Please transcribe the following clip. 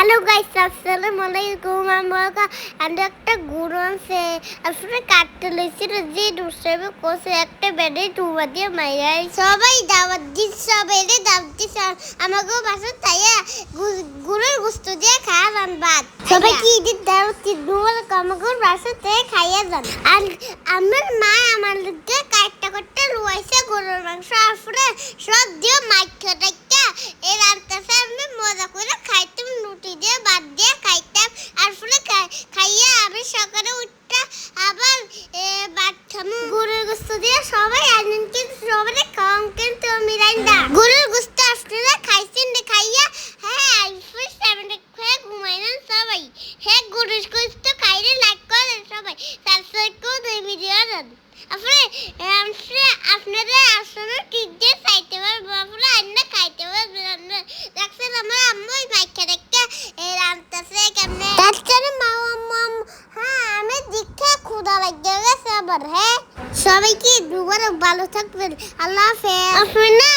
Hello guys, আসসালামু আলাইকুম। আমরা একটা গরু আছে আসলে কাটতে লইছিল যে দুসবে কোসে একটা বেডে টুবা দিয়ে মাইরাই সবাই দাওয়াত দিছে, সবাই দাওয়াত দিছে আমাকেও বাসা তাইয়া গরুর গোশত দিয়ে খাওয়ান ভাত। সবাই কি ঈদের দাওয়াত দিবল আমাকেও বাসাতে খাইয়া যান। আর আমার মা আমার লগে কাটতে কাটতে লুয়াইছে গরুর মাংস আসলে সব দিয়ে মাইখা ডাইকা এই রান্তাছে আমি মজা করে খাইতাম, রুটি দিয়ে ভাত দিয়ে খাইতাম। আর ফুলে খাইয়া আমি সকালে উঠটা আবার ভাত খামু গরুর গোশত দিয়ে। সবাই আনেন কিন্তু সবাই কম কিন্তু মিলাই না গরুর গোশত আপনারা খাইছেন না? খাইয়া হ্যাঁ আইফোন 7 খেয়ে ঘুমাইলেন সবাই। হ্যাঁ গরুর গোশত খাইলে লাইক করেন সবাই, সাবস্ক্রাইব করে ভিডিও দেন। আপনারা আসলে ঠিক দিয়ে চাইতে পারবো, আপনারা আন্না খাইতে পারবেন। দেখছেন আমার আম্মু মাইকা দেখতে রান্তাছে কেমনে ডাক্তারে হ্যাঁ আমি দেখে ক্ষুধা লাগে গেছে আবার। হ্যাঁ সবাই কি দুবার ভালো থাকবেন, আল্লাহ হাফেজ। আপনারা